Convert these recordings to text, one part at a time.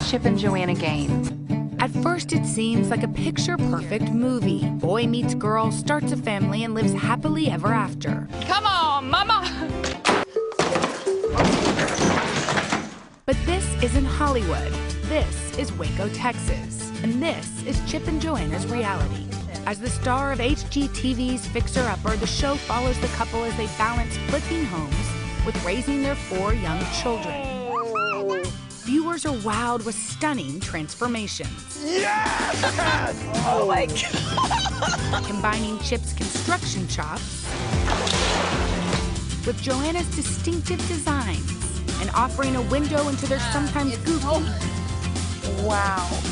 Chip and Joanna gain? At first, it seems like a picture-perfect movie. Boy meets girl, starts a family, and lives happily ever after. Come on, Mama! But this isn't Hollywood. This is Waco, Texas. And this is Chip and Joanna's reality. As the star of HGTV's Fixer Upper, the show follows the couple as they balance flipping homes with raising their 4 young children. Viewers are wowed with stunning transformations. Yes! Oh my God! Combining Chip's construction chops with Joanna's distinctive designs and offering a window into their sometimes goofy,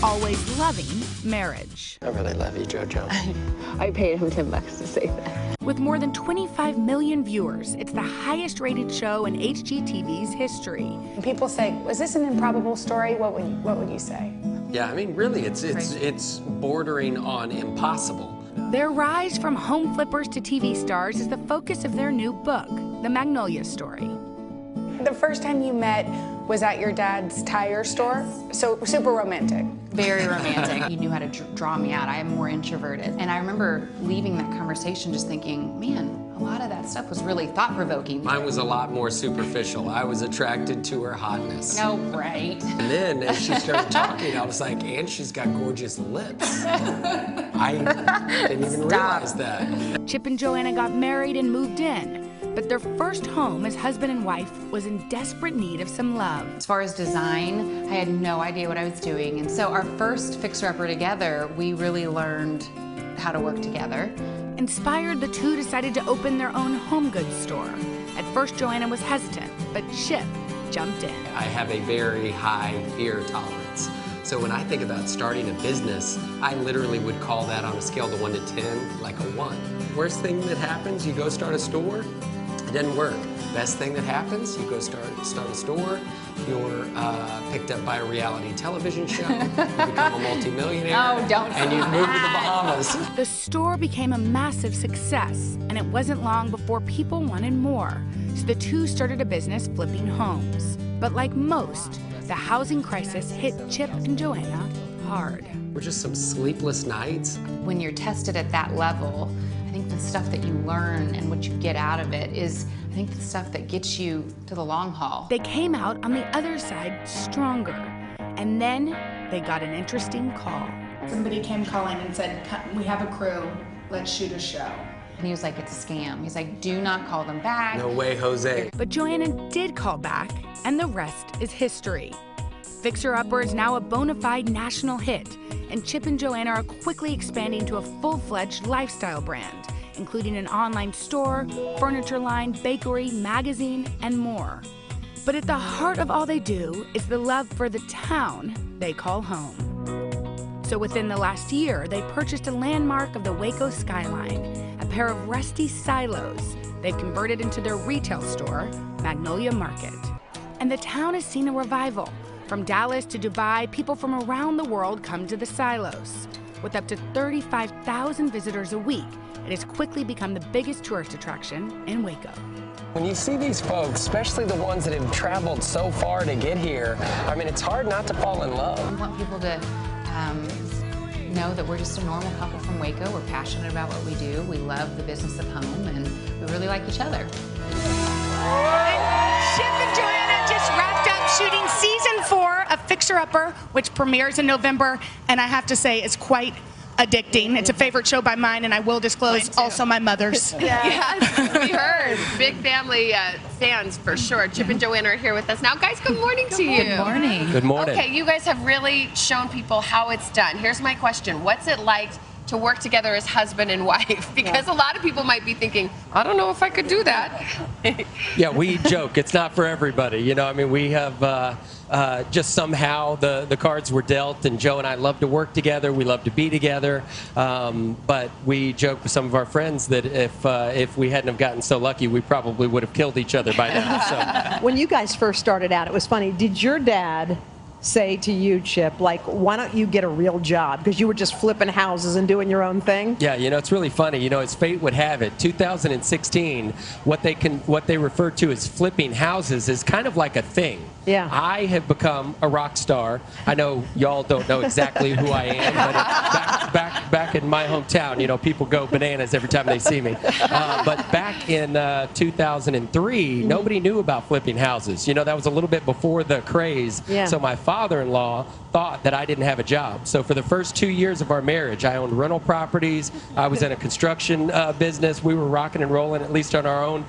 always loving marriage. I really love you, JoJo. I paid him $10 to say that. With more than 25 million viewers, it's the highest rated show in HGTV's history. People say, was this an improbable story? What would you say? Yeah, I mean, really, it's bordering on impossible. Their rise from home flippers to TV stars is the focus of their new book, The Magnolia Story. The first time you met was at your dad's tire store, so super romantic. Very romantic. He knew how to draw me out. I am more introverted. And I remember leaving that conversation just thinking, man, a lot of that stuff was really thought-provoking. Mine was a lot more superficial. I was attracted to her hotness. No, right. And then as she started talking, I was like, and she's got gorgeous lips. I didn't even realize that. Chip and Joanna got married and moved in. But their first home as husband and wife was in desperate need of some love. As far as design, I had no idea what I was doing. And so our first fixer-upper together, we really learned how to work together. Inspired, the two decided to open their own home goods store. At first, Joanna was hesitant, but Chip jumped in. I have a very high fear tolerance. So when I think about starting a business, I literally would call that on a scale of 1 to 10, like a 1. Worst thing that happens, you go start a store, it doesn't work. Best thing that happens, you go start a store, you're picked up by a reality television show, you become a multimillionaire, and you move to the Bahamas. The store became a massive success, and it wasn't long before people wanted more. So the two started a business flipping homes. But like most, the housing crisis hit Chip and Joanna hard. We're just some sleepless nights. When you're tested at that level, I think the stuff that you learn and what you get out of it is, I think, the stuff that gets you to the long haul. They came out on the other side stronger. And then they got an interesting call. Somebody came calling and said, we have a crew, let's shoot a show. And he was like, it's a scam. He's like, do not call them back. No way, Jose. But Joanna did call back, and the rest is history. Fixer Upper is now a bona fide national hit, and Chip and Joanna are quickly expanding to a full-fledged lifestyle brand, including an online store, furniture line, bakery, magazine, and more. But at the heart of all they do is the love for the town they call home. So within the last year, they purchased a landmark of the Waco skyline, a pair of rusty silos they've converted into their retail store, Magnolia Market. And the town has seen a revival. From Dallas to Dubai, people from around the world come to the silos. With up to 35,000 visitors a week, it has quickly become the biggest tourist attraction in Waco. When you see these folks, especially the ones that have traveled so far to get here, I mean, it's hard not to fall in love. We want people to know that we're just a normal couple from Waco. We're passionate about what we do. We love the business of home, and we really like each other. Chip and Joanna just wrapped up shooting season 4 of Fixer Upper, which premieres in November, and I have to say it's quite addicting. It's a favorite show by mine, and I will disclose also my mother's. Yes, we heard. Big family fans for sure. Chip and Joanna are here with us now. Guys, good morning to you. Good morning. Good morning. Okay, you guys have really shown people how it's done. Here's my question. What's it like to work together as husband and wife? Because a lot of people might be thinking, I don't know if I could do that. Yeah, we joke. It's not for everybody. You know, I mean, we have just somehow the cards were dealt, and Joe and I love to work together. We love to be together. But we joke with some of our friends that if we hadn't have gotten so lucky, we probably would have killed each other by now. So. When you guys first started out, it was funny. Did your dad say to you, Chip, like, why don't you get a real job? Because you were just flipping houses and doing your own thing? Yeah, you know, it's really funny. You know, as fate would have it, 2016, what they refer to as flipping houses is kind of like a thing. Yeah. I have become a rock star. I know y'all don't know exactly who I am, but back in my hometown, you know, people go bananas every time they see me. But back in 2003, nobody knew about flipping houses. You know, that was a little bit before the craze. Yeah. So my father-in-law thought that I didn't have a job. So for the first 2 years of our marriage, I owned rental properties. I was in a construction business. We were rocking and rolling, at least on our own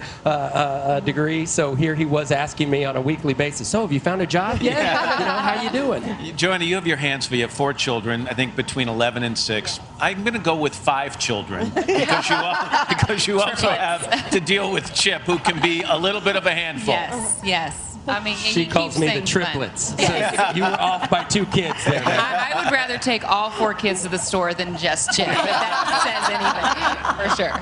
degree. So here he was asking me on a weekly basis, so have you found a job yet? Yeah. You know, how you doing? Joanna, you have your hands full. You have 4 children, I think between 11 and 6. I'm going to go with 5 children because you also have to deal with Chip, who can be a little bit of a handful. Yes, yes. I mean, She calls me the triplets. So you were off by 2 kids there. I would rather take all 4 kids to the store than just Chip, if that says anything, for sure.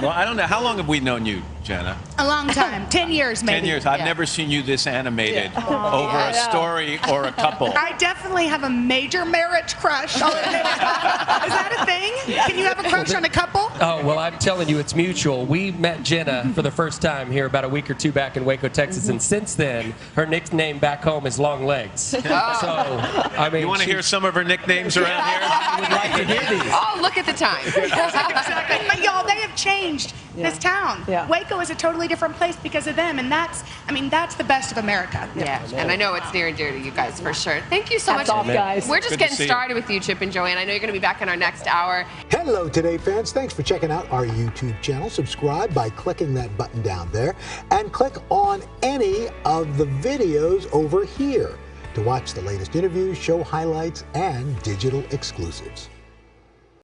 Well, I don't know. How long have we known you, Jenna? A long time, 10 years maybe. 10 years. I've never seen you this animated over a story or a couple. I definitely have a major marriage crush. I'll admit it. Is that a thing? Can you have a crush on a couple? Oh, well, I'm telling you, it's mutual. We met Jenna for the first time here about a week or 2 back in Waco, Texas, and since then, her nickname back home is Long Legs. So, I mean, you want to hear some of her nicknames around here? I would like to hear these. Oh, look at the time. Exactly. But y'all, they have changed this town. Yeah. Waco is a totally different place because of them, and that's the best of America. Yeah, and I know it's near and dear to you guys for sure. Thank you so Hats much. off, guys. We're just Good to getting see you. started with you, Chip and Joanna. I know you're going to be back in our next hour. Hello, Today fans. Thanks for checking out our YouTube channel. Subscribe by clicking that button down there and click on any of the videos over here to watch the latest interviews, show highlights, and digital exclusives.